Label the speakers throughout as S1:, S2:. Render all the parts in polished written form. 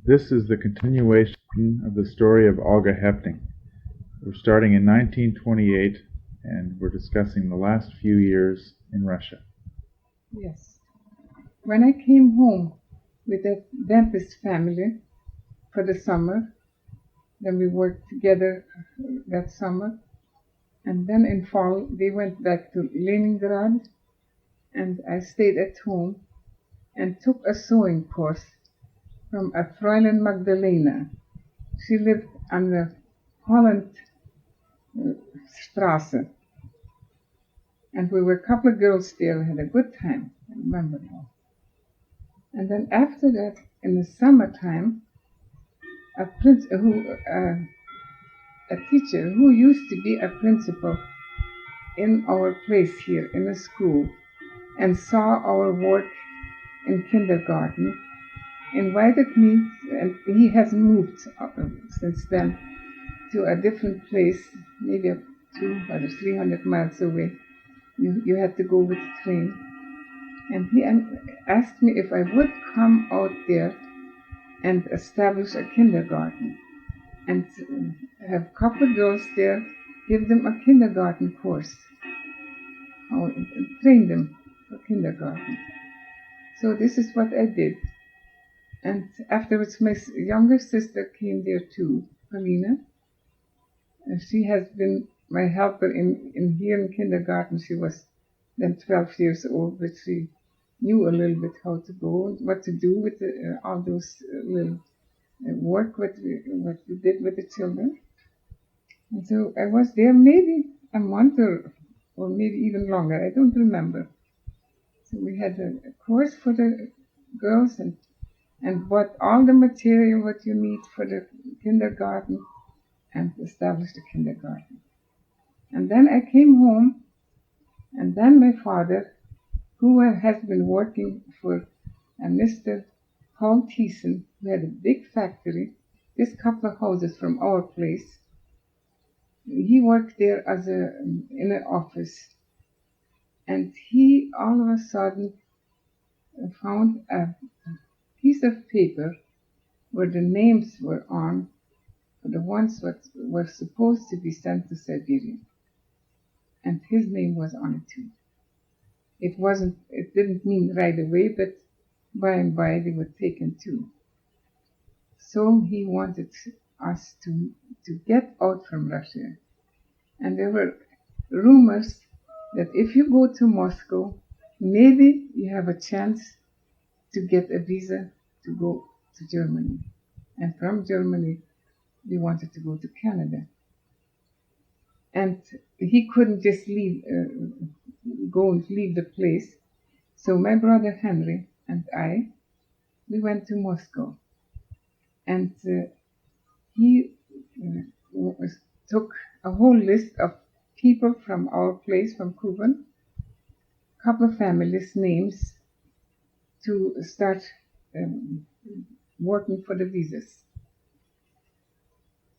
S1: This is the continuation of the story of Olga Hepting. We're starting in 1928, and we're discussing the last few years in Russia.
S2: Yes. When I came home with the dentist family for the summer, then we worked together that summer, and then in fall they went back to Leningrad, and I stayed at home and took a sewing course from a Fräulein Magdalena. She lived on the Holland Straße, and we were a couple of girls there. We had a good time. I remember now. And then after that, in the summertime, a teacher who used to be a principal in our place here in the school and saw our work in kindergarten invited me, and he has moved since then to a different place, maybe 200 or 300 miles away. You had to go with the train. And he asked me if I would come out there and establish a kindergarten and have a couple of girls there, give them a kindergarten course, train them for kindergarten. So this is what I did. And afterwards my younger sister came there too, Paulina. And she has been my helper in here in kindergarten. She was then 12 years old, but she knew a little bit how to go and what to do with all those little work what we did with the children. And so I was there maybe a month or maybe even longer. I don't remember. So we had a course for the girls and bought all the material what you need for the kindergarten and established the kindergarten. And then I came home, and then my father, who has been working for Mr. Paul Thiessen, who had a big factory, just a couple of houses from our place. He worked there in an office, and he all of a sudden found a piece of paper where the names were on for the ones that were supposed to be sent to Siberia, and his name was on it too. It didn't mean right away, but by and by they were taken too. So he wanted us to get out from Russia. And there were rumors that if you go to Moscow, maybe you have a chance to get a visa to go to Germany. And from Germany, we wanted to go to Canada. And he couldn't just leave the place. So my brother Henry and I, we went to Moscow. And he took a whole list of people from our place, from Kuban, a couple of families' names, to start working for the visas.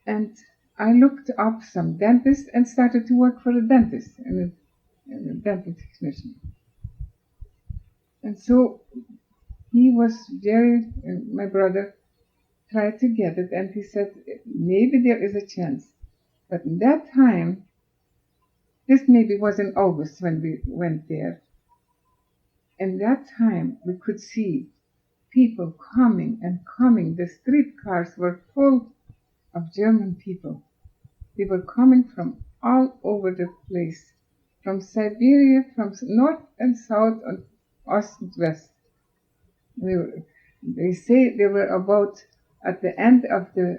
S2: And I looked up some dentists and started to work for a dentist and a dental technician. And so he was my brother tried to get it, and he said, maybe there is a chance. But in that time, this maybe was in August when we went there. In that time, we could see people coming and coming. The streetcars were full of German people. They were coming from all over the place, from Siberia, from north and south, and east and west. They say there were about, at the end of the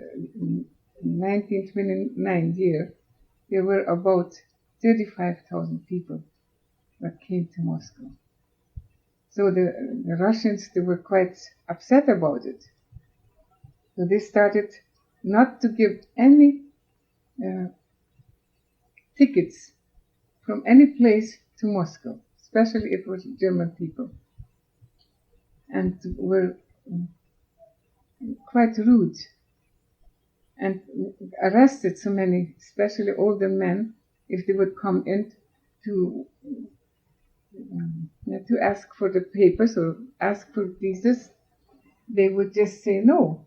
S2: 1929 year, there were about 35,000 people that came to Moscow. So the Russians, they were quite upset about it. So they started not to give any tickets from any place to Moscow, especially if it was German people, and were quite rude and arrested so many, especially older men, if they would come in to ask for the papers or ask for visas. They would just say no.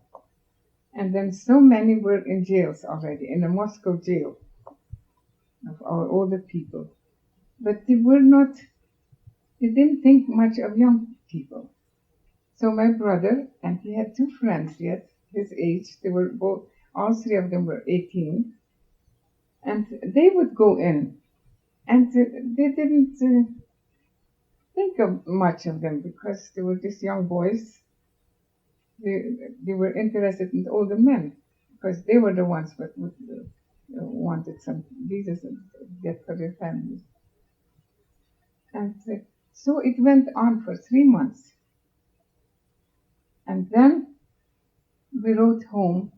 S2: And then so many were in jails already, in a Moscow jail, of our older people. But they didn't think much of young people. So my brother, and he had two friends yet, his age, they were both, all three of them were 18, and they would go in, and they didn't think of much of them because they were just young boys. They were interested in the older men because they were the ones that wanted some visas and get for their families. And so it went on for 3 months. And then we wrote home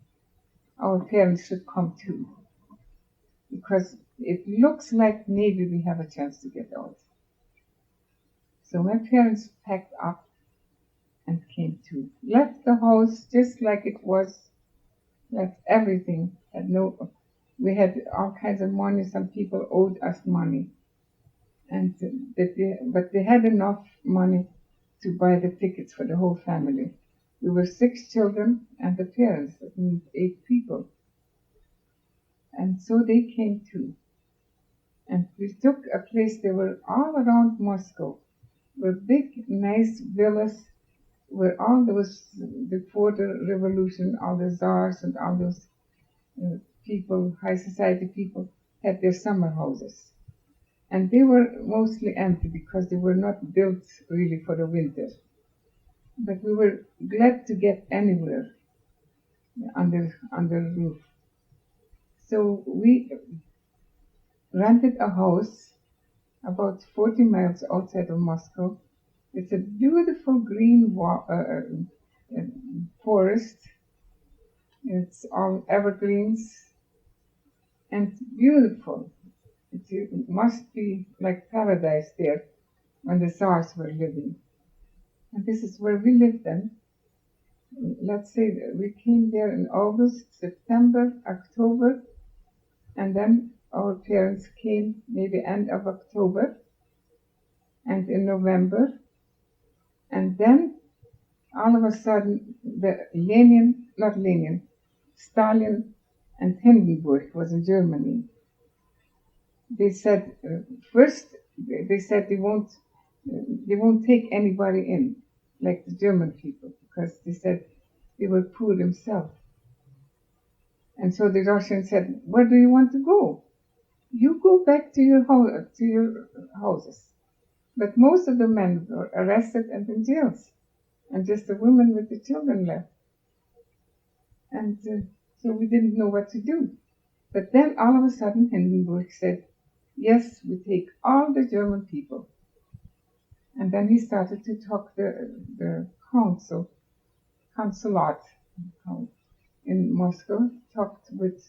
S2: our parents should come too, because it looks like maybe we have a chance to get out. So my parents packed up and came too. Left the house just like it was, left everything. We had all kinds of money. Some people owed us money, but they had enough money to buy the tickets for the whole family. We were 6 children and the parents, that means 8 people. And so they came too. And we took a place, they were all around Moscow, were big, nice villas, where all those, before the revolution, all the czars and all those people, high society people, had their summer houses. And they were mostly empty because they were not built really for the winter. But we were glad to get anywhere under the roof. So we rented a house about 40 miles outside of Moscow. It's a beautiful green forest. It's all evergreens and beautiful. It must be like paradise there when the Tsars were living. And this is where we lived then. Let's say that we came there in August, September, October, and then our parents came maybe end of October and in November. And then all of a sudden Stalin and Hindenburg was in Germany. They said they won't take anybody in, like the German people, because they said they were poor themselves. And so the Russians said, "Where do you want to go? You go back to your houses." But most of the men were arrested and in jails, and just the women with the children left. And so we didn't know what to do. But then all of a sudden Hindenburg said, "Yes, we take all the German people." And then he started to talk the consulate in Moscow, talked with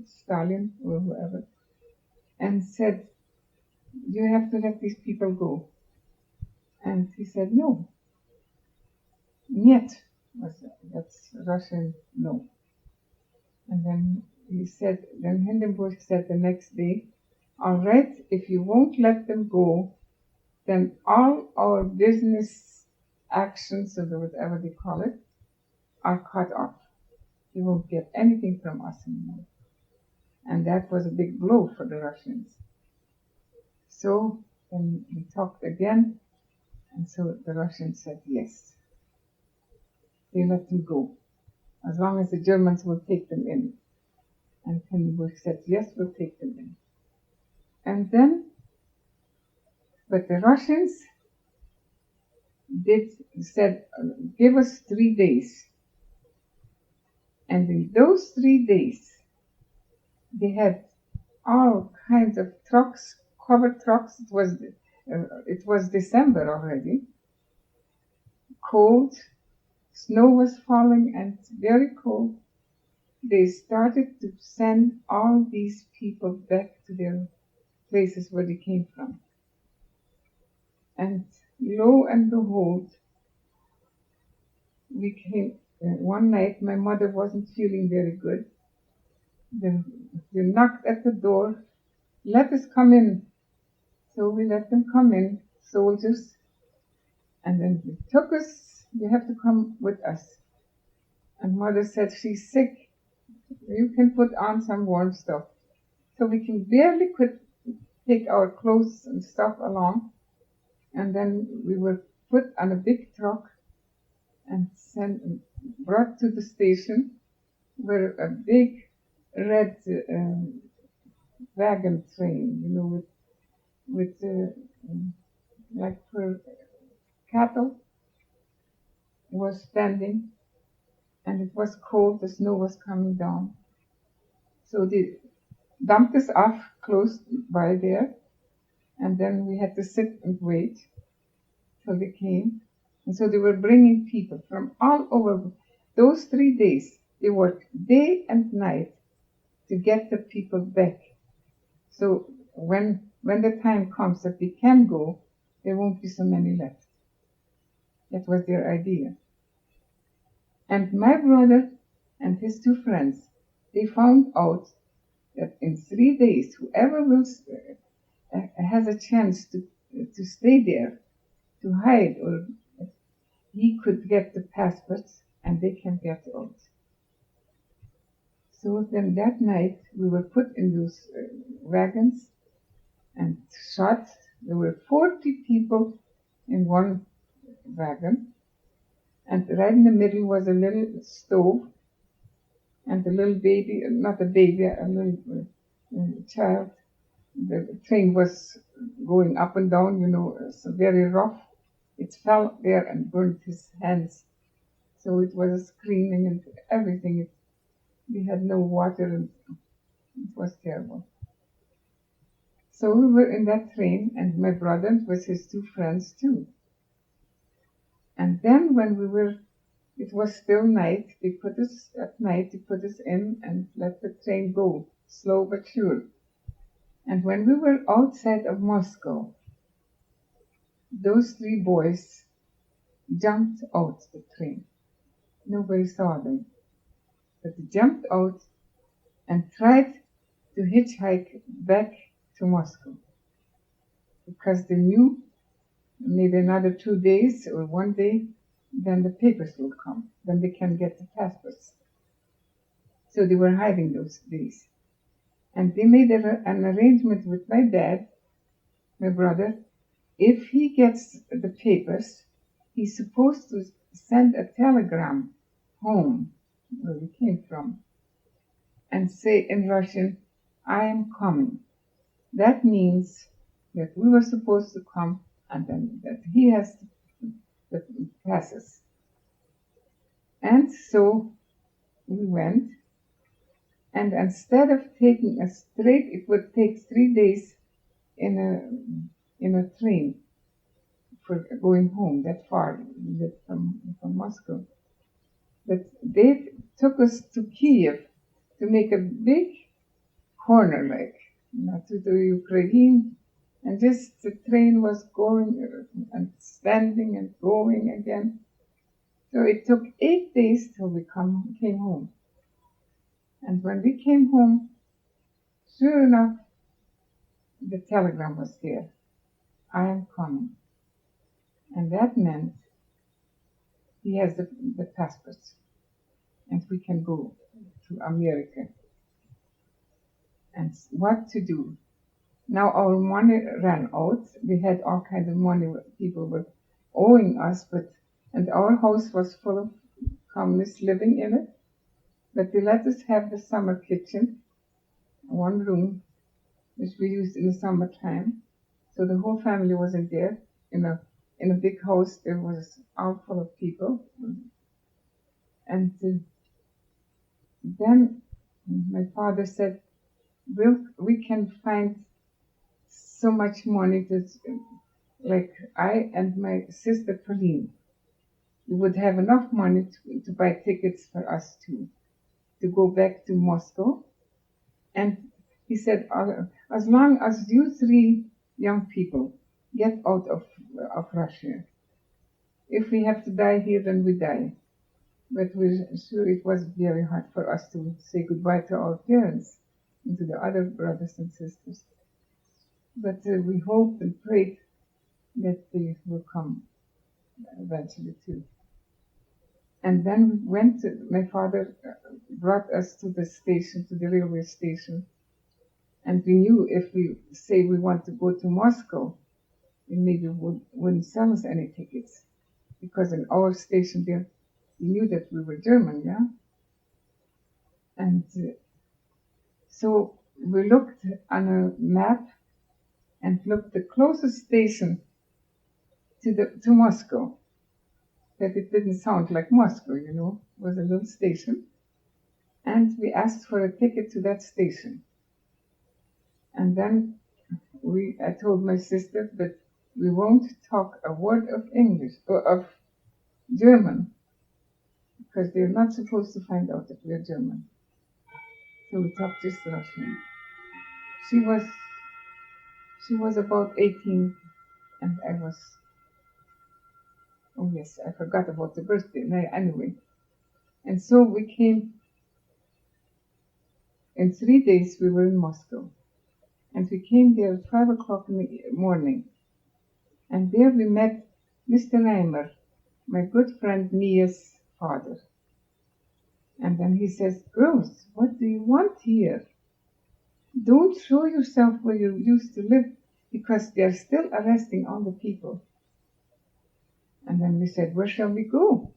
S2: Stalin or whoever, and said, "You have to let these people go." And he said, "No." "Нет," that's Russian no. And then Hindenburg said the next day, "All right, if you won't let them go, then all our business actions, or whatever they call it, are cut off. You won't get anything from us anymore." And that was a big blow for the Russians. So then we talked again, and so the Russians said yes. They let them go, as long as the Germans will take them in. And Hindenburg said, "Yes, we'll take them in." And then, but the Russians said, "Give us 3 days." And in those 3 days, they had all kinds of trucks, covered trucks. It was December already. Cold, snow was falling and very cold. They started to send all these people back to their places where they came from. And lo and behold, we came one night. My mother wasn't feeling very good. They knocked at the door, "Let us come in." So we let them come in, soldiers, and then they took us you have to come with us. And Mother said, she's sick. You can put on some warm stuff. So we can barely could take our clothes and stuff along. And then we were put on a big truck and brought to the station where a big red wagon train, with like for cattle, was standing, and it was cold. The snow was coming down, so they dumped us off close by there, and then we had to sit and wait till they came. And so they were bringing people from all over. Those 3 days, they worked day and night to get the people back. So when the time comes that we can go, there won't be so many left. That was their idea. And my brother and his 2 friends, they found out that in 3 days, whoever has a chance to stay there, to hide, or he could get the passports and they can get out. So then that night we were put in those wagons and shot. There were 40 people in one wagon, and right in the middle was a little stove, and a little baby, not a baby, a little child. The train was going up and down, it's very rough. It fell there and burned his hands. So it was screaming and everything. We had no water, and it was terrible. So we were in that train, and my brother was his 2 friends too. And then when it was still night, they put us in and let the train go, slow but sure. And when we were outside of Moscow, those 3 boys jumped out the train. Nobody saw them, but they jumped out and tried to hitchhike back to Moscow, because they knew maybe another 2 days or 1 day, then the papers will come, then they can get the passports. So they were hiding those days. And they made an arrangement with my dad, my brother. If he gets the papers, he's supposed to send a telegram home, where we came from, and say in Russian, I am coming. That means that we were supposed to come, and then that he has the passes. And so we went, and instead of taking a straight, it would take 3 days in a train for going home that far from Moscow. But they took us to Kiev to make a big corner, like, to the Ukraine, and just the train was going and standing and going again. So it took 8 days till we came home. And when we came home, sure enough, the telegram was there. I am coming. And that meant he has the passports, and we can go to America. And what to do? Now our money ran out. We had all kinds of money people were owing us, and our house was full of communists living in it. But they let us have the summer kitchen, 1 room, which we used in the summertime. So the whole family was in there. In a big house, there was all full of people. And then my father said, we can find so much money that, like, I and my sister Pauline, we would have enough money to buy tickets for us to go back to Moscow. And he said, as long as you 3 young people get out of Russia, if we have to die here, then we die. But we're sure it was very hard for us to say goodbye to our parents and to the other brothers and sisters. But we hoped and prayed that they will come eventually too. And then we went my father brought us to the station, to the railway station. And we knew if we say we want to go to Moscow, they maybe wouldn't sell us any tickets. Because in our station there, we knew that we were German, yeah? And so we looked on a map and looked the closest station to Moscow. That it didn't sound like Moscow, you know, it was a little station. And we asked for a ticket to that station. And then I told my sister that we won't talk a word of English or of German, because they're not supposed to find out that we're German. So we talked just Russian. She was about 18, and I was, oh yes, I forgot about the birthday. Anyway, and so we came. In 3 days we were in Moscow, and we came there at 5 o'clock in the morning. And there we met Mr. Reimer, my good friend Mia's father. And then he says, "Girls, what do you want here? Don't show yourself where you used to live, because they're still arresting all the people." And then we said, "Where shall we go?"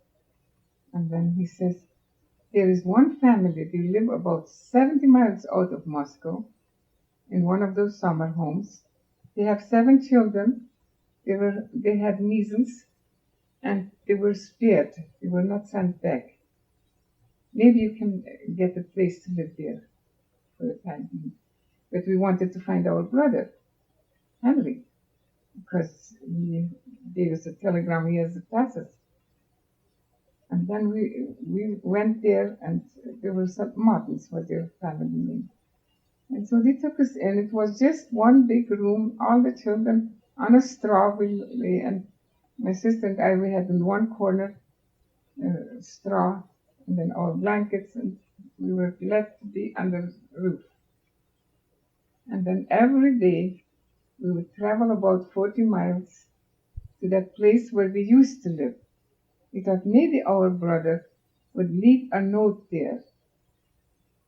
S2: And then he says, "There is one family, they live about 70 miles out of Moscow, in one of those summer homes. They have 7 children. They had measles, and they were spared. They were not sent back. Maybe you can get a place to live there for the time being." But we wanted to find our brother, Henry, because he gave us a telegram, he has the passes. And then we went there, and there were some Martins, was their family name. And so they took us in. It was just one big room, all the children on a straw. And my sister and I, we had in one corner straw, and then our blankets, and we were glad to be under the roof. And then every day we would travel about 40 miles to that place where we used to live. We thought maybe our brother would leave a note there,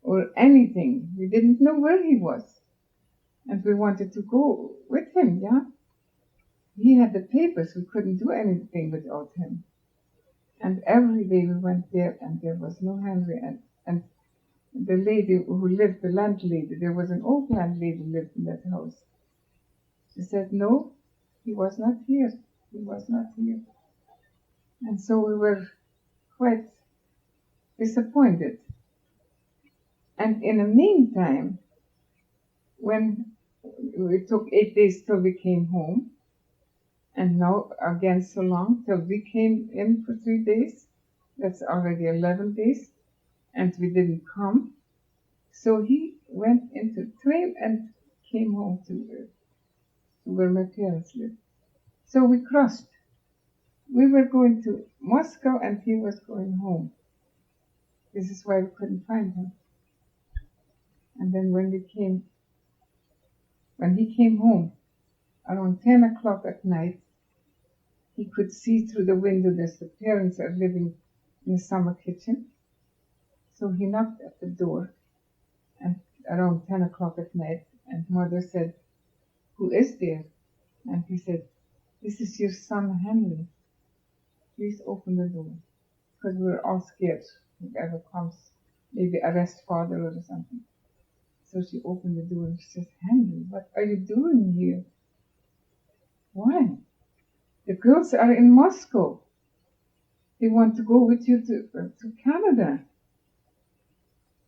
S2: or anything. We didn't know where he was, and we wanted to go with him, yeah? He had the papers, we couldn't do anything without him. And every day we went there, and there was no Henry. And the lady who lived, the landlady, there was an old landlady lived in that house. She said, "No, he was not here. He was not here." And so we were quite disappointed. And in the meantime, when it took 8 days till we came home, and now again so long till we came in for 3 days, that's already 11 days, and we didn't come. So he went into the train and came home to where my parents lived. So we crossed. We were going to Moscow, and he was going home. This is why we couldn't find him. And then when he came home, around 10 o'clock at night, he could see through the window that the parents are living in the summer kitchen. So he knocked at the door, and around 10 o'clock at night, and Mother said, "Who is there?" And he said, "This is your son Henry. Please open the door." Because we were all scared. Whoever comes, maybe arrest father or something. So she opened the door and she says, "Henry, what are you doing here?" "Why?" "The girls are in Moscow. They want to go with you to Canada."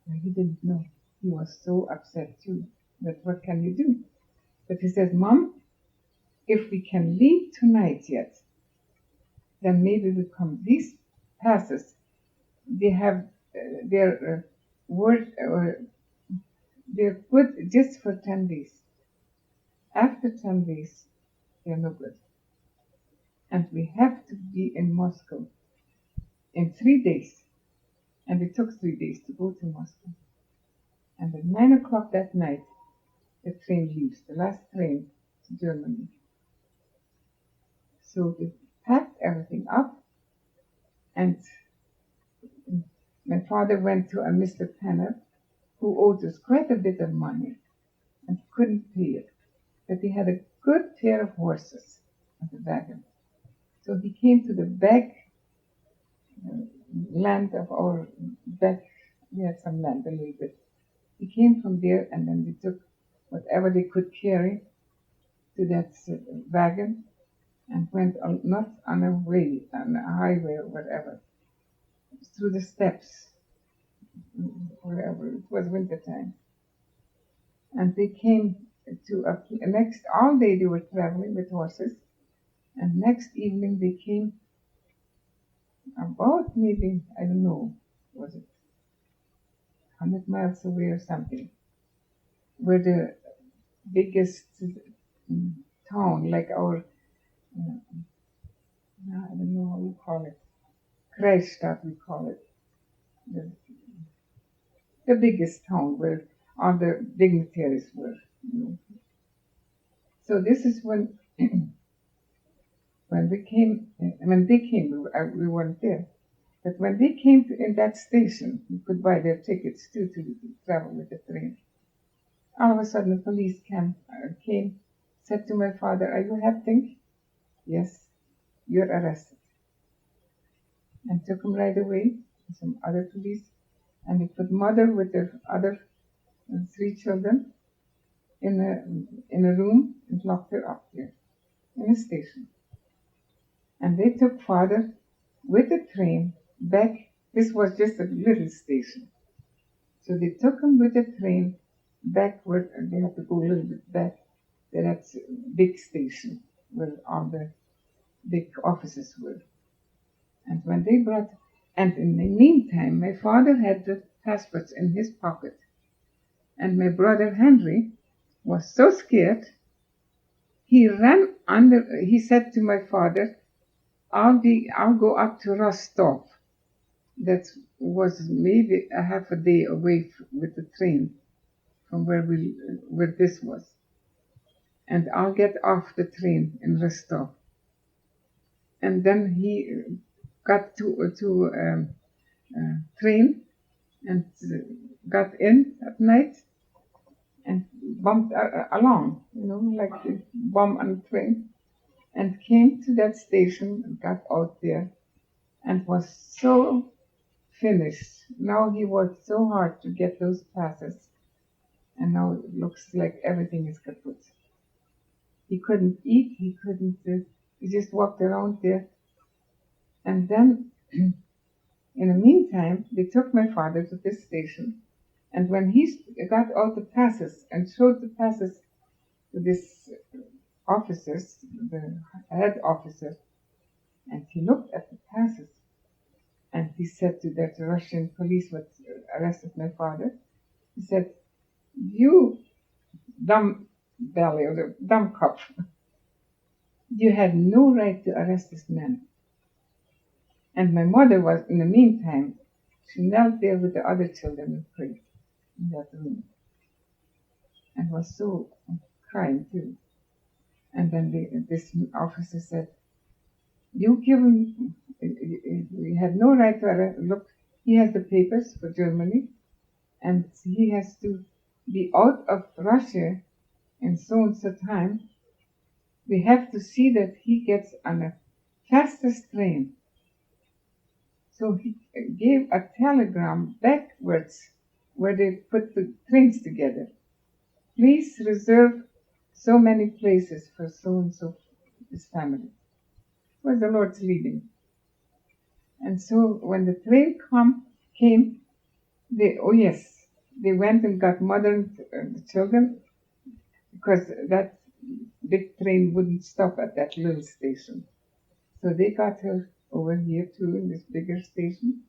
S2: Well, he didn't know. He was so upset too. But what can you do? But he said, "Mom, if we can leave tonight yet, then maybe we come." These passes, they have their word, or they're good just for 10 days. After 10 days, they're no good. And we have to be in Moscow in 3 days. And it took 3 days to go to Moscow. And at 9 o'clock that night, the train leaves, the last train to Germany. So we packed everything up, and my father went to a Mr. Penner who owed us quite a bit of money and couldn't pay it. But he had a good pair of horses and a wagon. So he came to the back land of our back. We had some land a little bit. He came from there, and then they took whatever they could carry to that wagon and went on, not on a way, on a highway or whatever, through the steppes, wherever. It was winter time. And they came to all day they were traveling with horses, and next evening they came about maybe, I don't know, was it 100 miles away or something, where the biggest town, like our, I don't know how we call it, Kreisstadt we call it, the biggest town where all the dignitaries were. So this is when when they came, we weren't there. But when they came in that station, you could buy their tickets too to travel with the train. All of a sudden, the police came, said to my father, "Are you Hepting?" "Yes." "You're arrested." And took him right away to some other police, and they put mother with their other 3 children in a room and locked her up there in a station. And they took father with the train back. This was just a little station. So they took him with the train backward, and they had to go a little bit back to that big station where all the big offices were. And when they and in the meantime, my father had the passports in his pocket. And my brother Henry was so scared, he said to my father, I'll go up to Rostov. That was maybe a half a day away with the train from where this was. And I'll get off the train in Rostov. And then he got to train and got in at night and bumped along, like a bomb on a train, and came to that station and got out there and was so finished. Now he worked so hard to get those passes, and now it looks like everything is kaput. He couldn't eat, he just walked around there. And then, in the meantime, they took my father to this station, and when he got all the passes and showed the passes to this officers, the head officer, and he looked at the passes, and he said to that Russian police what arrested my father, he said, "You dumb belly, or dumb cop, you had no right to arrest this man." And my mother was, in the meantime, she knelt there with the other children and prayed in that room, and was so crying too. And then this officer said, "You give him, we had no right to arrest. Look, he has the papers for Germany, and he has to be out of Russia in so and so time. We have to see that he gets on the fastest train." So he gave a telegram backwards where they put the trains together. "Please reserve so many places for so and so, his family." It was the Lord's leading. And so when the train came, they went and got mother and the children, because that big train wouldn't stop at that little station. So they got her over here too, in this bigger station,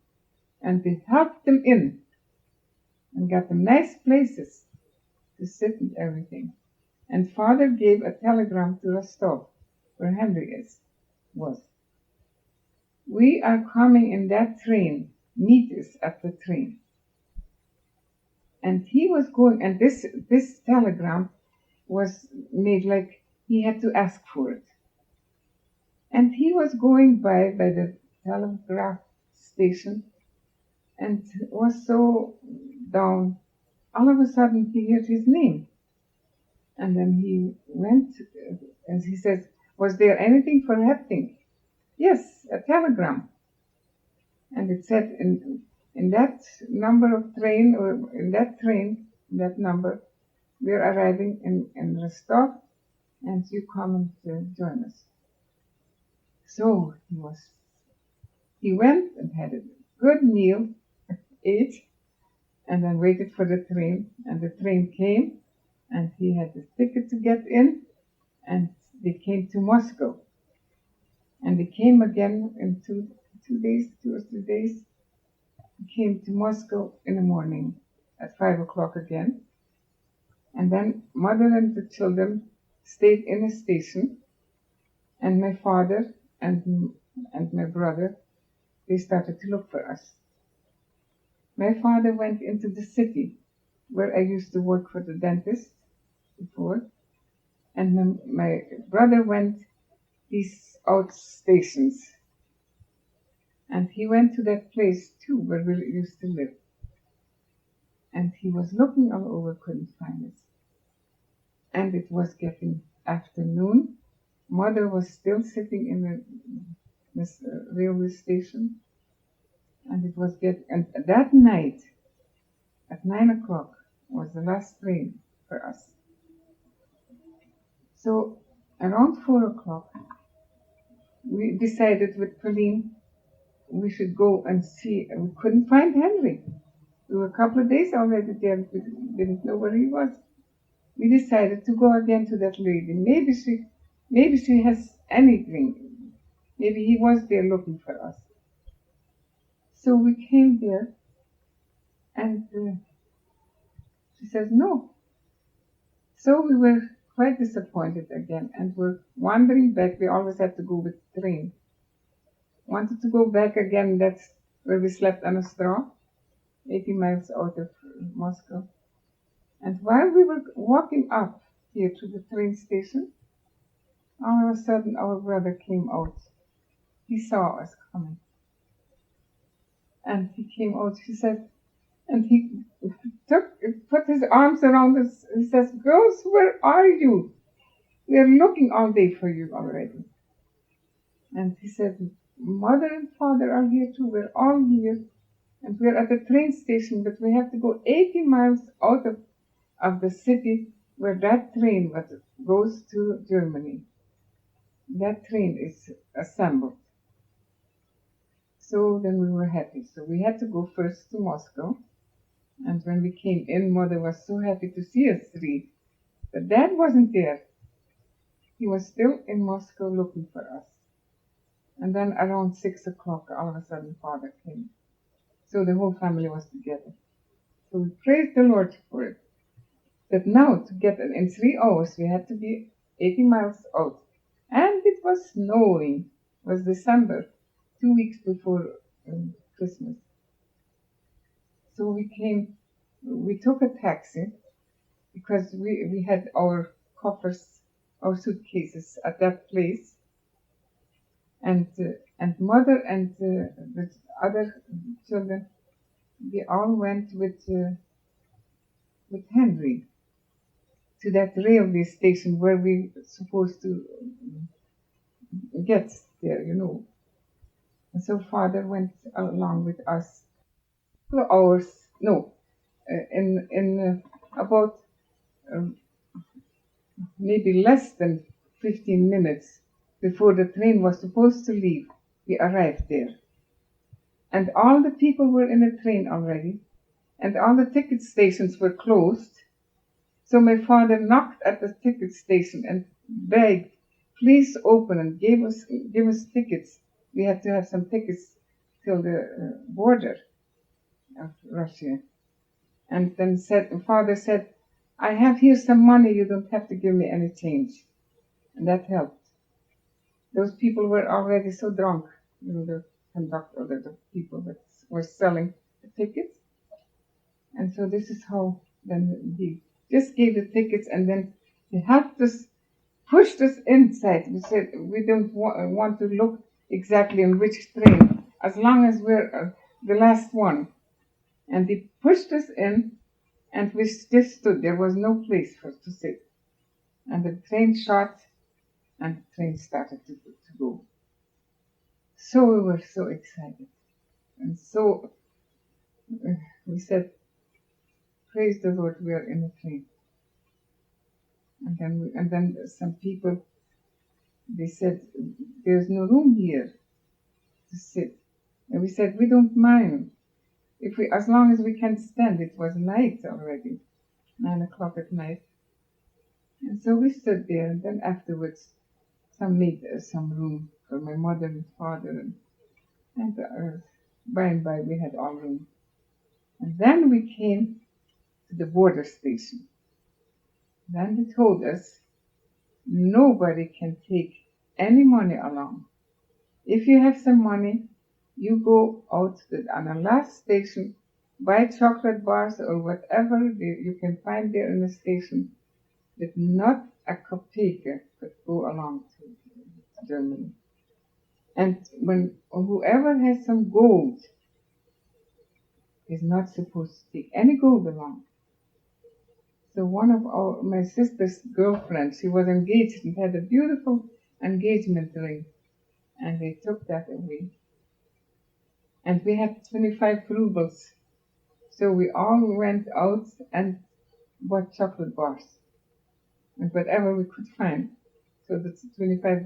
S2: and they helped them in and got them nice places to sit and everything. And father gave a telegram to Rostov, where Henry was. "We are coming in that train. Meet us at the train." And he was going, and this telegram was made like he had to ask for it. And he was going by the telegraph station, and was so down. All of a sudden, he heard his name. And then he went, and he says, "Was there anything for Hepting?" "Yes, a telegram." And it said, in that number of train, or in that number, we're arriving in Rostov, and you come and join us. So he went and had a good meal, ate, and then waited for the train. And the train came, and he had the ticket to get in, and they came to Moscow. And they came again in 2 or 3 days. He came to Moscow in the morning at 5 o'clock again. And then mother and the children stayed in a station, and my father and my brother, they started to look for us. My father went into the city where I used to work for the dentist before, and my brother went these out stations, and he went to that place too where we used to live, and he was looking all over, couldn't find us. And it was getting afternoon. Mother was still sitting in this railway station, and it was and that night at 9 o'clock was the last train for us. So around 4 o'clock, we decided with Pauline we should go and see. We couldn't find Henry. We were a couple of days already there. We didn't know where he was. We decided to go again to that lady. Maybe she has anything. Maybe he was there looking for us. So we came there, and she says no. So we were quite disappointed again, and we're wandering back. We always had to go with the train. Wanted to go back again. That's where we slept on a straw, 80 miles out of Moscow. And while we were walking up here to the train station, all of a sudden our brother came out. He saw us coming. And he came out, he said, and he put his arms around us. He says, "Girls, where are you? We are looking all day for you already." And he said, "Mother and father are here too. We're all here. And we're at the train station, but we have to go 80 miles out of the city where that train goes to Germany. That train is assembled." So then we were happy. So we had to go first to Moscow. And when we came in, Mother was so happy to see us three. But Dad wasn't there. He was still in Moscow looking for us. And then around 6 o'clock, all of a sudden, Father came. So the whole family was together. So we praised the Lord for it. But now, to get in 3 hours, we had to be 80 miles out. And it was snowing. It was December, 2 weeks before Christmas. So we took a taxi, because we had our coffers, our suitcases at that place. And Mother and the other children, they all went with Henry to that railway station where we were supposed to get there, And so Father went along with us 2 hours, in about maybe less than 15 minutes before the train was supposed to leave, we arrived there. And all the people were in the train already, and all the ticket stations were closed. So my father knocked at the ticket station and begged, "Please open," and give us tickets. We had to have some tickets till the border of Russia. And then Father said, "I have here some money, you don't have to give me any change." And that helped. Those people were already so drunk, the conductor, the people that were selling the tickets. And so this is how then he just gave the tickets, and then he helped us, pushed us inside. We said we don't want to look exactly in which train, as long as we're the last one. And they pushed us in, and we just stood. There was no place for us to sit. And the train shot, and the train started to go. So we were so excited. And so we said, praise the Lord, we are in a train. And then some people, they said, there's no room here to sit. And we said, we don't mind. As long as we can stand. It was night already, 9 o'clock at night. And so we stood there, and then afterwards, some made some room for my mother and father, and by and by we had all room. And then we came to the border station. Then they told us, nobody can take any money along. If you have some money, you go out on the last station, buy chocolate bars or whatever you can find there in the station, but not a kopeke could go along to Germany. And whoever has some gold is not supposed to take any gold along. So one of my sister's girlfriends, she was engaged and had a beautiful engagement ring, and they took that away. And we had 25 rubles. So we all went out and bought chocolate bars and whatever we could find. So that's $25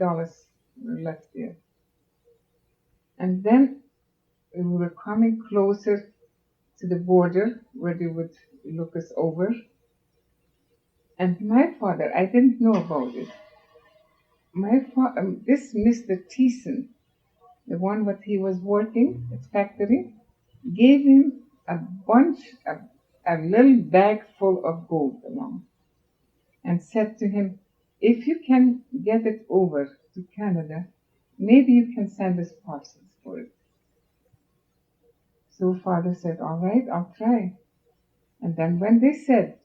S2: were left there. And then we were coming closer to the border where they would look us over. And my father, I didn't know about it. This Mr. Thiessen, the one what he was working at factory, gave him a little bag full of gold along, and said to him, if you can get it over to Canada, maybe you can send us parcels for it. So father said, all right, I'll try. And then when they said,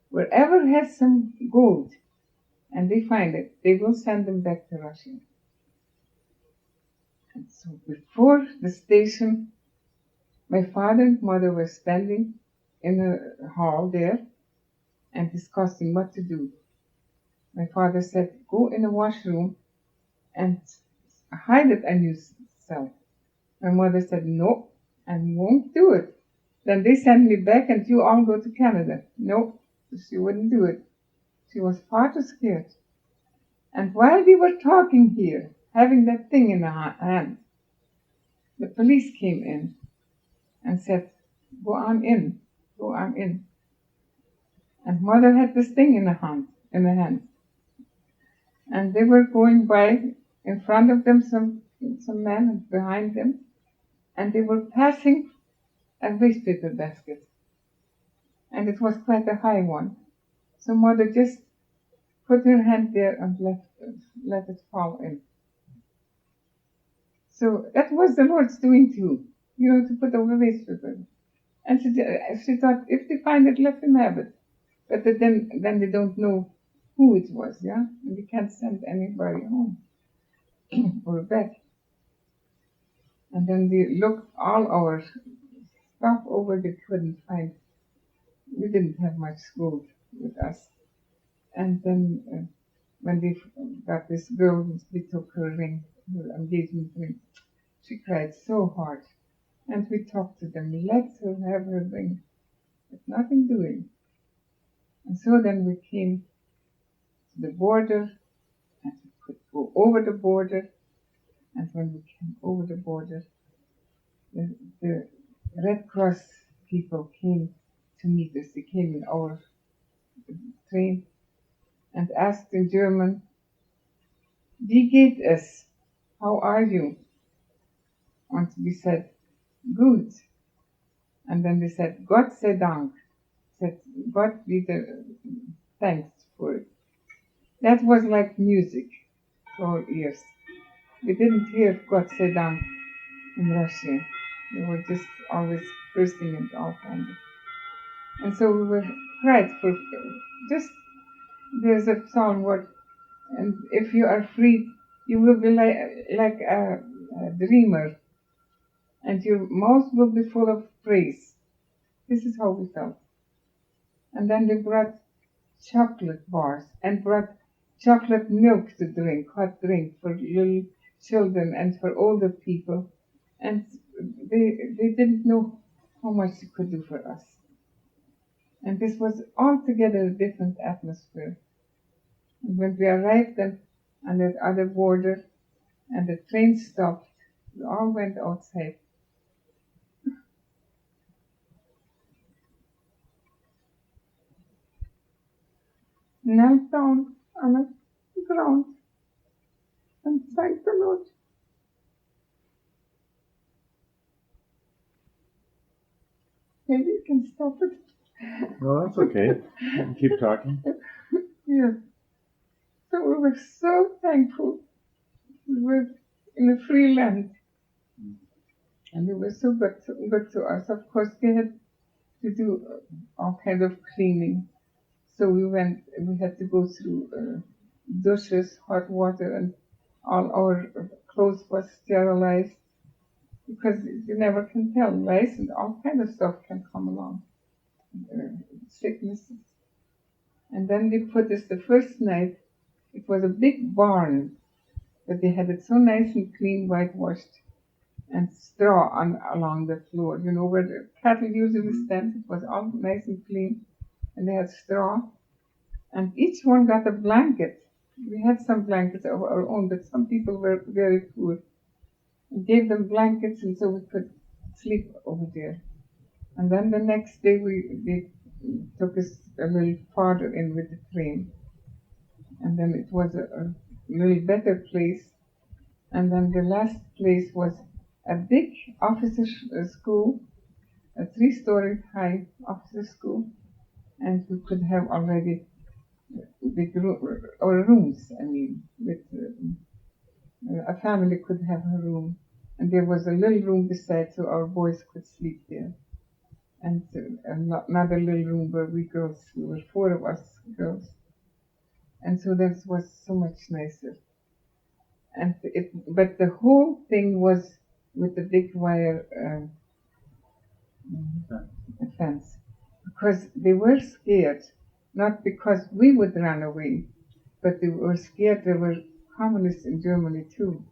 S2: wherever has some gold, and they find it, they will send them back to Russia. And so before the station, my father and mother were standing in a hall there and discussing what to do. My father said, go in the washroom and hide it and yourself. My mother said, no, I won't do it. Then they send me back and you all go to Canada. No, she wouldn't do it. She was far too scared. And while we were talking here, having that thing in her hand, the police came in and said, go on in. And mother had this thing in her hand. And they were going by, in front of them some men, and behind them, and they were passing a waste paper basket. And it was quite a high one. So mother just put her hand there and let it fall in. So that was the Lord's doing too, to put away waste paper. And she thought, if they find it, let them have it. But then they don't know who it was, yeah? And we can't send anybody home or back. And then they looked all our stuff over, they couldn't find. We didn't have much gold with us. And then when they got this girl, they took her ring, her engagement ring. She cried so hard. And we talked to them, let her have her ring, but nothing doing. And so then we came to the border, and we could go over the border. And when we came over the border, the Red Cross people came to meet us. They came in our train and asked in German, wie geht es? How are you? And we said, good. And then they said, Gott sei Dank. Said, God be the thanks for it. That was like music to our ears. We didn't hear Gott sei Dank in Russia. They were just always cursing it all kind of. And so we were grateful. Just, there's a song word, and if you are free, you will be like a dreamer, and your mouth will be full of praise. This is how we felt. And then they brought chocolate bars and brought chocolate milk to drink, hot drink for little children and for older people. And they didn't know how much it could do for us. And this was altogether a different atmosphere. And when we arrived on that other border and the train stopped, we all went outside. Knelt down on the ground and thanked the Lord. Maybe you can stop it.
S1: Well, that's okay. You can keep talking.
S2: Yes. So we were so thankful. We were in a free land. And they were so good to us. Of course, they had to do all kind of cleaning. So we had to go through douches, hot water, and all our clothes was sterilized. Because you never can tell, lice and all kind of stuff can come along. Sicknesses. And then they put us the first night. It was a big barn, but they had it so nice and clean, whitewashed, and straw along the floor. You know where the cattle usually stand. It was all nice and clean, and they had straw. And each one got a blanket. We had some blankets of our own, but some people were very poor. We gave them blankets, and so we could sleep over there. And then the next day, they took us a little farther in with the train. And then it was a little better place. And then the last place was a big officer school, a 3-story high officer school. And we could have already our rooms, with a family could have a room. And there was a little room beside, so our boys could sleep there. And another little room where we girls, we were 4 of us girls. And so that was so much nicer. But the whole thing was with the big wire fence. Because they were scared, not because we would run away, but they were scared there were communists in Germany too.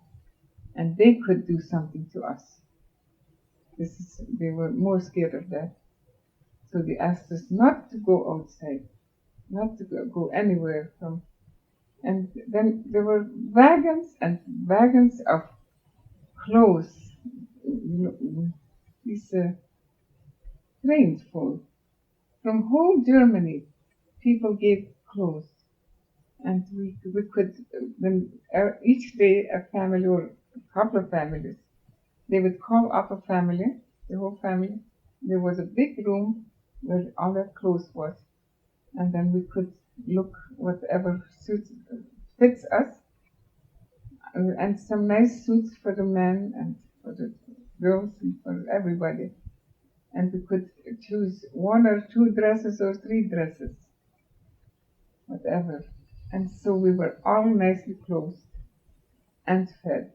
S2: And they could do something to us. They were more scared of that. So they asked us not to go outside, not to go anywhere from. And then there were wagons and wagons of clothes, these trains full. From whole Germany, people gave clothes. And we could, then each day a family or a couple of families, they would call up a family, the whole family. There was a big room where all their clothes was. And then we could look whatever fits us. And some nice suits for the men and for the girls and for everybody. And we could choose 1 or 2 dresses or 3 dresses, whatever. And so we were all nicely clothed and fed.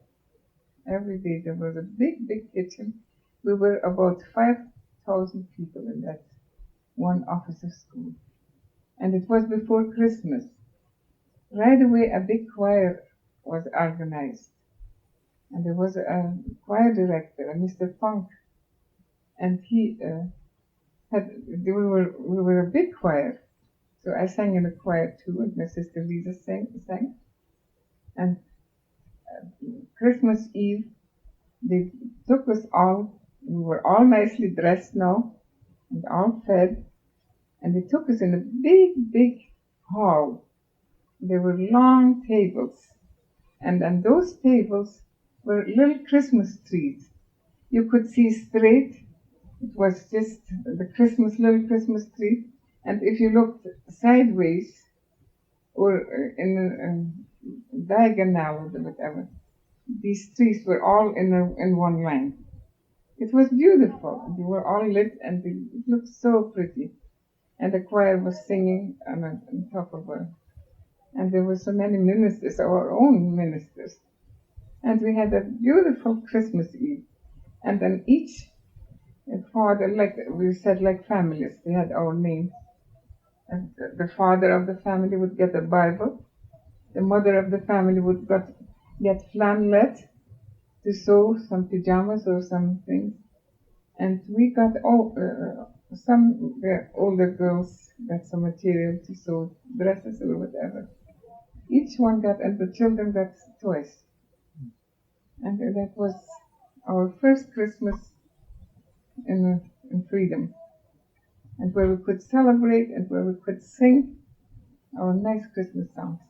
S2: Every day there was a big, big kitchen. We were about 5,000 people in that one officer school. And it was before Christmas. Right away a big choir was organized. And there was a choir director, a Mr. Funk. And he we were a big choir. So I sang in the choir too, and my sister Lisa sang. And Christmas Eve, they took us all, we were all nicely dressed now, and all fed, and they took us in a big, big hall. There were long tables, and on those tables were little Christmas trees. You could see straight, it was just the little Christmas tree, and if you looked sideways, or in a diagonal or whatever, these trees were all in one line. It was beautiful. They were all lit and it looked so pretty. And the choir was singing on top of her. And there were so many ministers, our own ministers. And we had a beautiful Christmas Eve. And then each father, like we said, like families, they had our names. And the father of the family would get a Bible. The mother of the family would get flannelette to sew some pajamas or something. And we got some older girls got some material to sew dresses or whatever. Each one got, and the children got toys. And that was our first Christmas in freedom, and where we could celebrate and where we could sing our nice Christmas songs.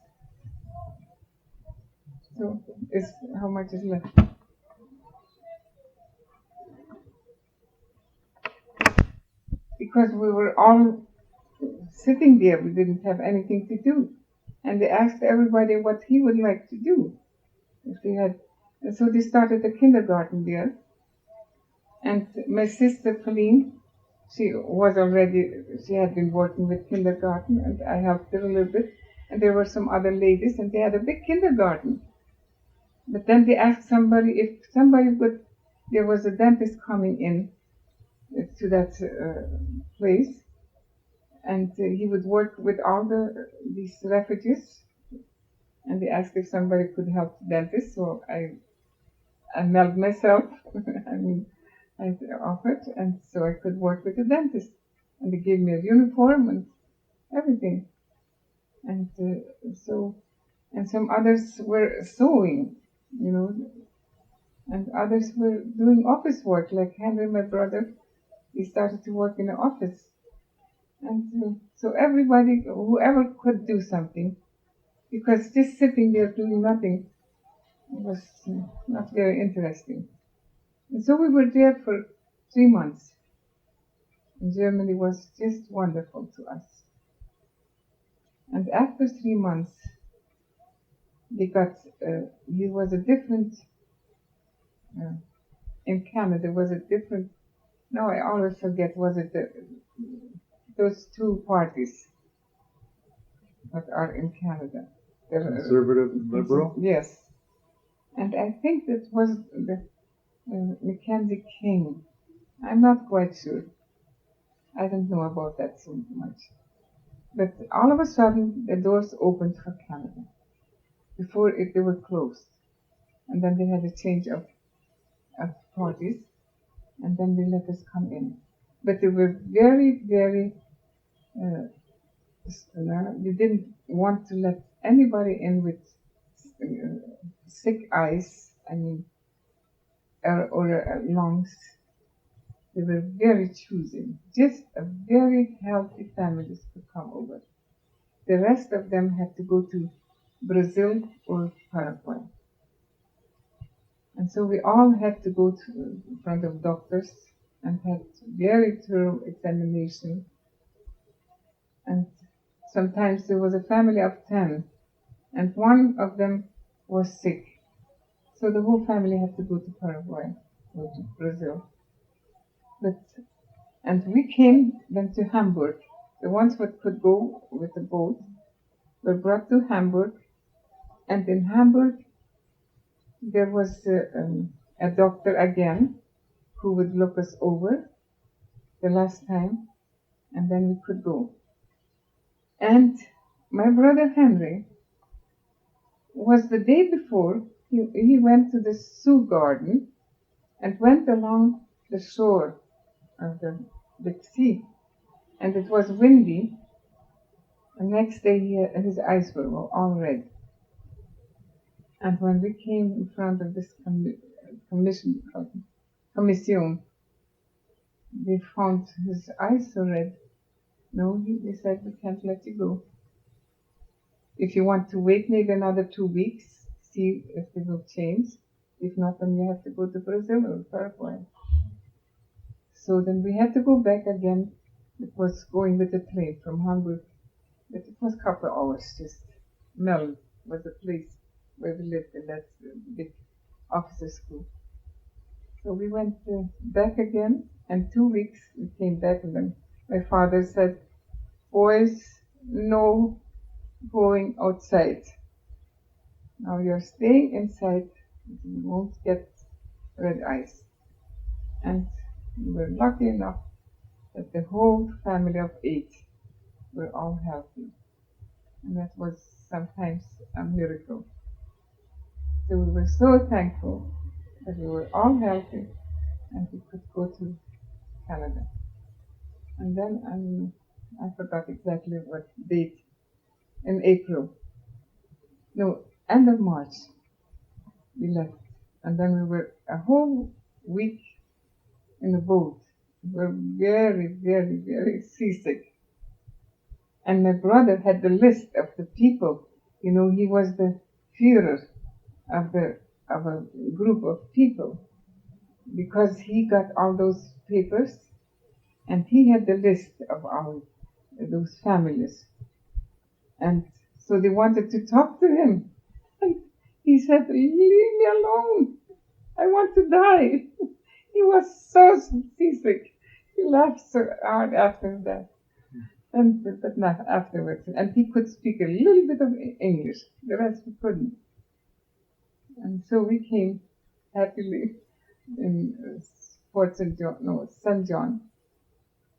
S2: So, how much is left? Because we were all sitting there, we didn't have anything to do, and they asked everybody what he would like to do if they had. And so they started a kindergarten there, and my sister Pauline, she had been working with kindergarten, and I helped her a little bit. And there were some other ladies, and they had a big kindergarten. But then they asked somebody if somebody would. There was a dentist coming in to that place, and he would work with all these refugees. And they asked if somebody could help the dentist, so I mailed myself. I mean, I offered, and so I could work with the dentist. And they gave me a uniform and everything. And and some others were sewing, and others were doing office work, like Henry, my brother. He started to work in the office. And so everybody, whoever could do something, because just sitting there doing nothing was not very interesting. And so we were there for 3 months. And Germany was just wonderful to us. And after 3 months, he was a different, in Canada was a different, no, I always forget, was it those two parties that are in Canada?
S1: Conservative and liberal?
S2: Yes. And I think that was the Mackenzie King. I'm not quite sure. I don't know about that so much. But all of a sudden, the doors opened for Canada. Before they were closed. And then they had a change of parties. And then they let us come in. But they were very, very, they didn't want to let anybody in with sick eyes, or lungs. They were very choosy. Just a very healthy families could come over. The rest of them had to go to Brazil or Paraguay. And so we all had to go in front of doctors and had very thorough examination. And sometimes there was a family of 10, and one of them was sick. So the whole family had to go to Paraguay or to Brazil. And we came then to Hamburg. The ones that could go with the boat were brought to Hamburg. And in Hamburg, there was a doctor again who would look us over the last time, and then we could go. And my brother Henry was the day before, he went to the Sioux Garden and went along the shore of the big sea. And it was windy. The next day his eyes were all red. And when we came in front of this commission, they found his eyes so red. No, they said, we can't let you go. If you want to wait maybe another 2 weeks, see if they will change. If not, then you have to go to Brazil or Paraguay. So then we had to go back again. It was going with the train from Hamburg. But it was a couple of hours just. Meln was the place where we lived, in that big officer school. So we went back again, and 2 weeks we came back, and then my father said, boys, no going outside. Now you're staying inside, you won't get red eyes. And We were lucky enough that the whole family of 8 were all healthy. And that was sometimes a miracle. So we were so thankful that we were all healthy and we could go to Canada. And then I forgot exactly what date, in April. No, end of March we left. And then we were a whole week in a boat. We were very, very, very seasick. And my brother had the list of the people. You know, he was the Führer of a group of people, because he got all those papers and he had the list of all those families. And so they wanted to talk to him. And he said, "Leave me alone. I want to die." He was so seasick. He laughed so hard after that. But not afterwards. And he could speak a little bit of English. The rest he couldn't. And so we came happily in Fort St. John, no, St. John,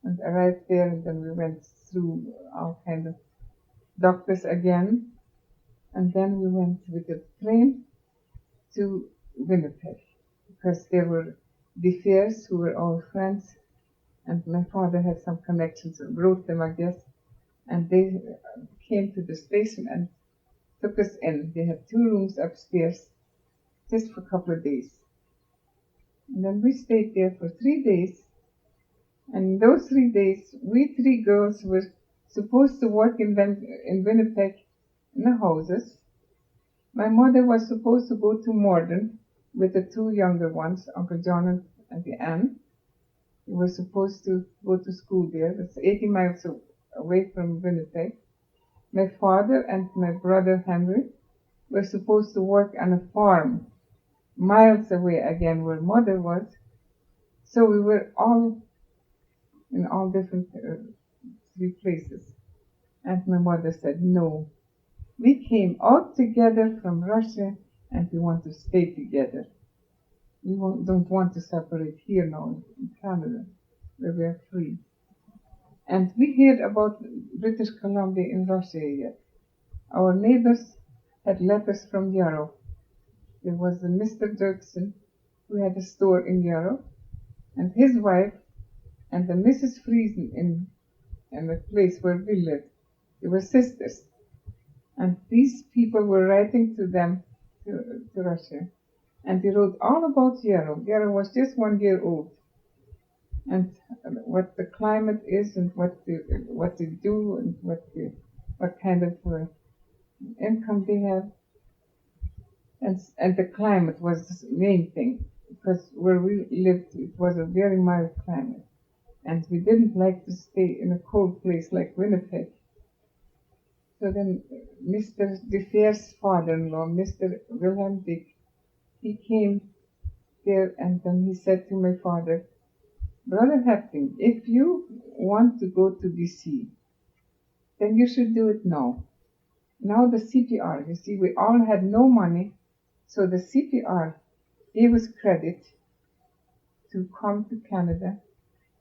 S2: and arrived there, and then we went through all kinds of doctors again, and then we went with the train to Winnipeg, because there were the Fairs who were all friends, and my father had some connections, wrote them, I guess, and they came to the station and took us in. They had 2 rooms upstairs, just for a couple of days. And then we stayed there for 3 days, and in those 3 days, we 3 girls were supposed to work in Winnipeg in the houses. My mother was supposed to go to Morden with the 2 younger ones, Uncle John and Auntie Anne. We were supposed to go to school there. It's 80 miles away from Winnipeg. My father and my brother Henry were supposed to work on a farm miles away again where mother was. So we were all in all different 3 places. And my mother said, "No, we came all together from Russia and we want to stay together. We don't want to separate here now in Canada, where we are free." And we heard about British Columbia in Russia yet. Our neighbors had letters from Europe. There was a Mr. Dirksen who had a store in Europe, and his wife and the Mrs. Friesen in the place where we lived. They were sisters. And these people were writing to them, to Russia. And they wrote all about Yarrow. Yarrow was just 1 year old. And what the climate is, and what they do, and what kind of income they have. And the climate was the main thing, because where we lived, it was a very mild climate. And we didn't like to stay in a cold place like Winnipeg. So then Mr. De Veer's father-in-law, Mr. Wilhelm Dick, he came there, and then he said to my father, "Brother Hepting, if you want to go to BC, then you should do it now. Now the CPR, you see, we all had no money, so the CPR gave us credit to come to Canada,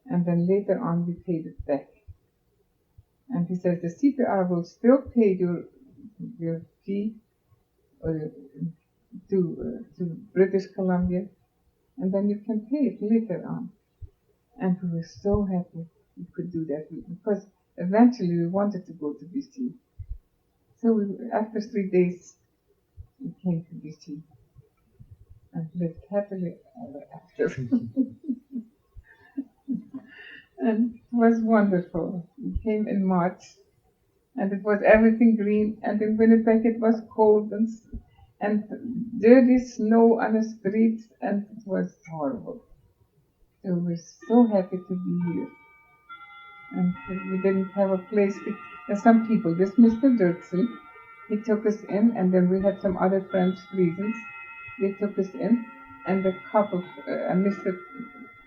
S2: and then later on we paid it back." And he says the CPR will still pay your fee to British Columbia, and then you can pay it later on. And we were so happy we could do that, because eventually we wanted to go to BC. So after 3 days, we came to BC and lived happily ever after. And it was wonderful. We came in March, and it was everything green, and in Winnipeg it was cold and dirty snow on the streets, and it was horrible. So we were so happy to be here. And we didn't have a place to... There's some people, this Mr. Dirksen, he took us in, and then we had some other French reasons. They took us in, and the couple, Mr.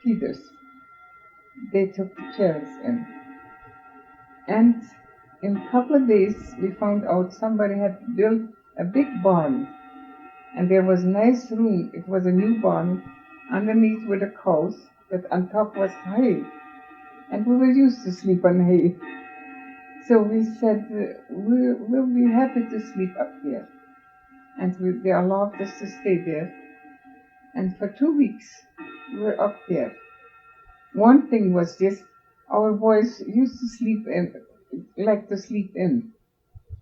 S2: Peters, they took the parents in. And in a couple of days, we found out somebody had built a big barn. And there was a nice room. It was a new barn. Underneath were the cows that on top was hay, and we were used to sleep on hay. So we said, we'll be happy to sleep up there. And they allowed us to stay there. And for 2 weeks, we were up there. One thing was just, our boys used to sleep in, like to sleep in.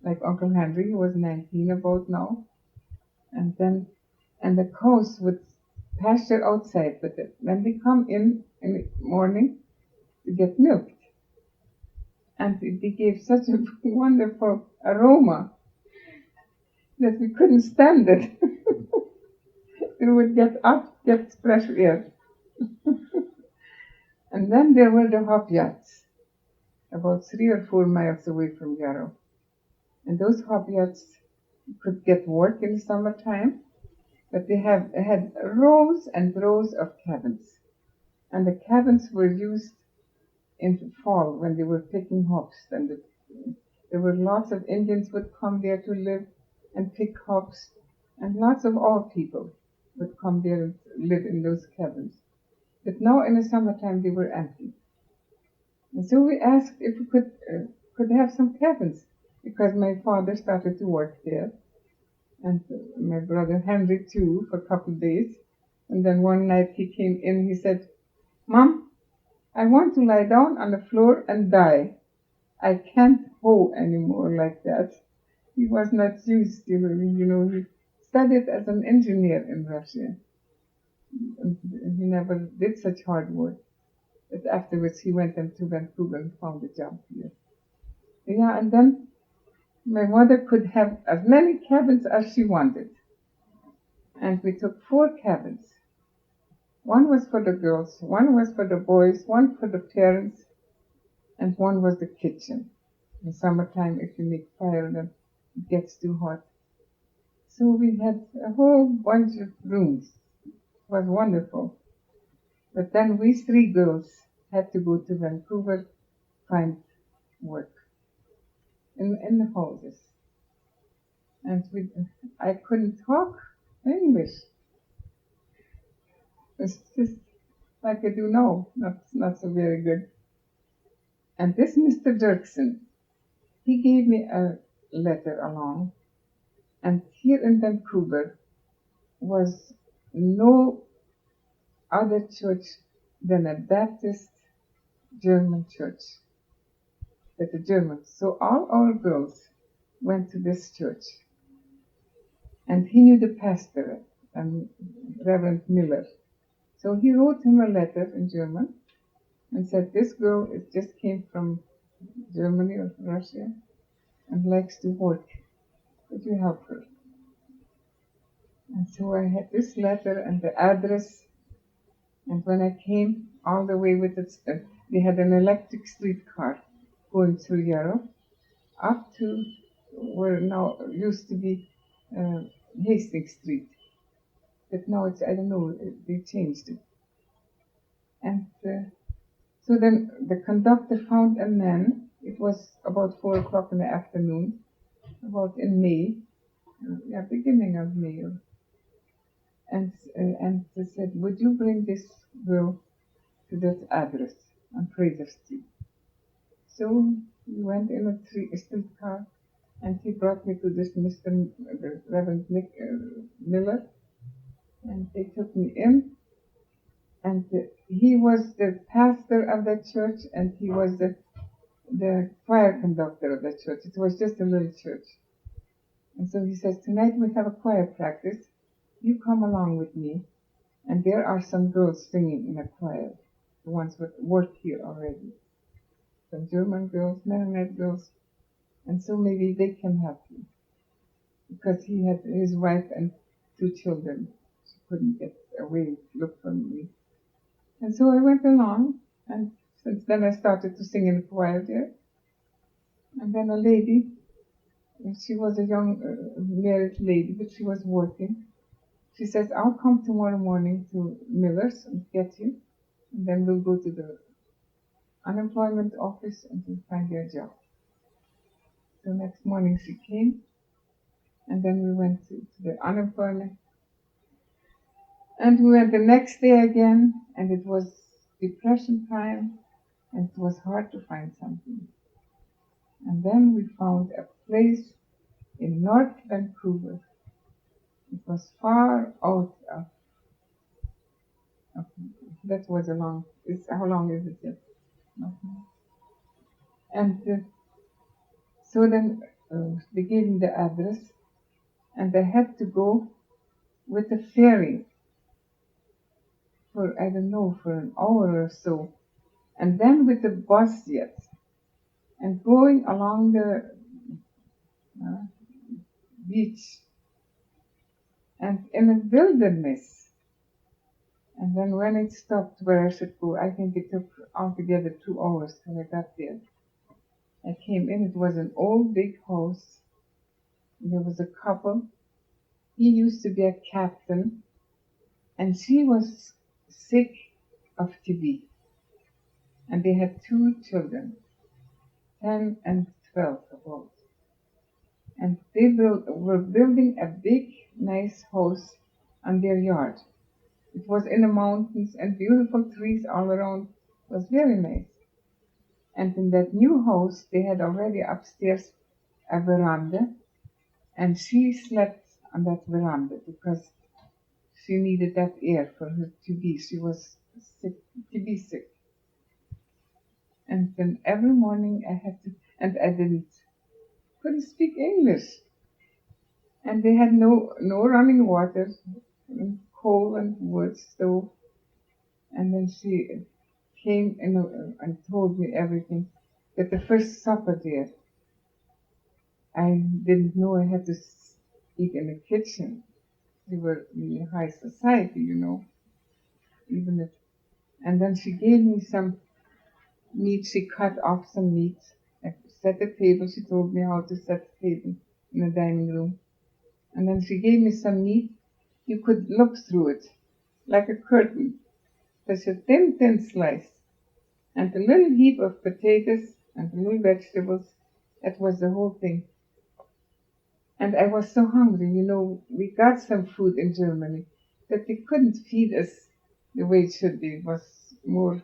S2: Like Uncle Henry, who was 19 about now. And the cows would pasture outside, but when they come in the morning to get milked, and they gave such a wonderful aroma that we couldn't stand it. We would get up, get fresh air. And then there were the hop yachts, about 3 or 4 miles away from Yarrow. And those hop yachts could get work in the summertime, but they had rows and rows of cabins. And the cabins were used in the fall when they were picking hops. And there were lots of Indians would come there to live and pick hops, and lots of old people would come there and live in those cabins. But now in the summertime they were empty. And so we asked if we could have some cabins, because my father started to work there, and my brother Henry too, for a couple of days. And then one night he came in, he said, "Mom, I want to lie down on the floor and die. I can't hoe anymore like that." He was not used to it, he studied as an engineer in Russia. And he never did such hard work. But afterwards he went into Vancouver and found a job here. Yeah, and then my mother could have as many cabins as she wanted. And we took 4 cabins. One was for the girls, one was for the boys, one for the parents, and one was the kitchen. In summertime, if you make fire, then it gets too hot. So we had a whole bunch of rooms. It was wonderful. But then we 3 girls had to go to Vancouver, find work in the houses. And I couldn't talk English. It's just like I do now, not so very good. And this Mr. Dirksen, he gave me a letter along, and here in Vancouver was no other church than a Baptist German church. But the Germans. So all our girls went to this church. And he knew the pastor, Rev Mueller. So he wrote him a letter in German and said, "This girl just came from Germany or Russia and likes to work. Could you help her?" And so I had this letter and the address. And when I came all the way with it, they had an electric streetcar going through Yarrow up to where now used to be Hastings Street. But now it's, I don't know, they changed it. And so then the conductor found a man. It was about 4 o'clock in the afternoon, about in May, beginning of May. And they said, "Would you bring this girl to that address on Fraser Street?" So we went in a streetcar, and he brought me to this Mr. Reverend Miller, and they took me in, and he was the pastor of that church, and he was the choir conductor of that church. It was just a little church. And so he says, "Tonight we have a choir practice. You come along with me, and there are some girls singing in a choir, the ones that work here already. Some German girls, Mennonite girls, and so maybe they can help you." Because he had his wife and 2 children. She couldn't get away to look for me. And so I went along, and since then I started to sing in the choir there. And then a lady, and she was a young married lady, but she was working. She says, "I'll come tomorrow morning to Miller's and get you, and then we'll go to the unemployment office and we'll find you a job." So next morning she came, and then we went to the unemployment. And we went the next day again, and it was depression time, and it was hard to find something. And then we found a place in North Vancouver. It was far out of that was a long, how long is it yet? And so then they gave me the address, and I had to go with a ferry for, I don't know, for an hour or so, and then with the bus yet, and going along the beach, and in a wilderness. And then when it stopped where I should go, I think it took altogether 2 hours till I got there. I came in, it was an old big house. There was a couple. He used to be a captain, and she was sick of TB. And they had 2 children, 10 and 12 about. And they were building a big, nice house on their yard. It was in the mountains and beautiful trees all around. It was very nice. And in that new house, they had already upstairs a veranda, and she slept on that veranda because she needed that air for her TB. She was sick, TB sick. And then every morning I had to, and I couldn't speak English. And they had no running water, and coal and wood stove. And then she came in and told me everything. But the first supper there, I didn't know I had to eat in the kitchen. They were really high society, you know. And then she gave me some meat. She cut off some meat. I set the table. She told me how to set the table in the dining room. And then she gave me some meat. You could look through it like a curtain. Such a thin, thin slice. And a little heap of potatoes and little vegetables. That was the whole thing. And I was so hungry, you know. We got some food in Germany, but they couldn't feed us the way it should be. It was more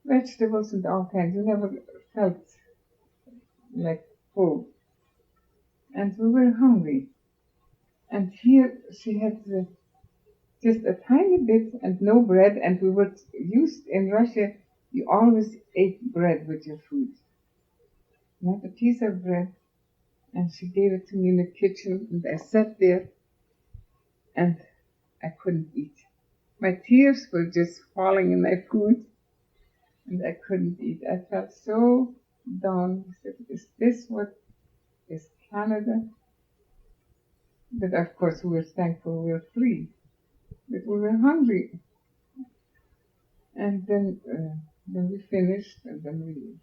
S2: vegetables and all kinds. You never felt like full. And we were hungry. And here she had just a tiny bit and no bread. And we were used in Russia, you always ate bread with your food. Not a piece of bread. And she gave it to me in the kitchen, and I sat there, and I couldn't eat. My tears were just falling in my food, and I couldn't eat. I felt so down. I said, is this what is Canada? But of course we were thankful we were free, but we were hungry. And then we finished, and then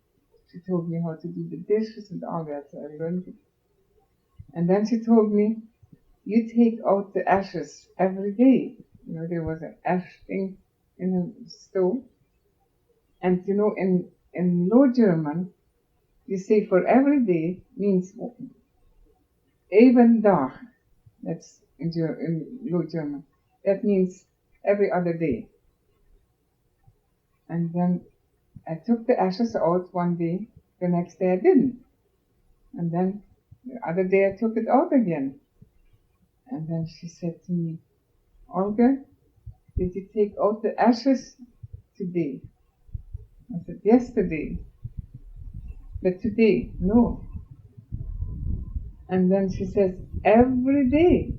S2: she told me how to do the dishes and all that, so I learned it. And then she told me, you take out the ashes every day. You know, there was an ash thing in the stove. And you know, in Low German, you say for every day means even Tag. That's in Low German. That means every other day. And then I took the ashes out one day. The next day I didn't. And then the other day I took it out again. And then she said to me, Olga, did you take out the ashes today? I said, yesterday. But today, no. And then she says, every day.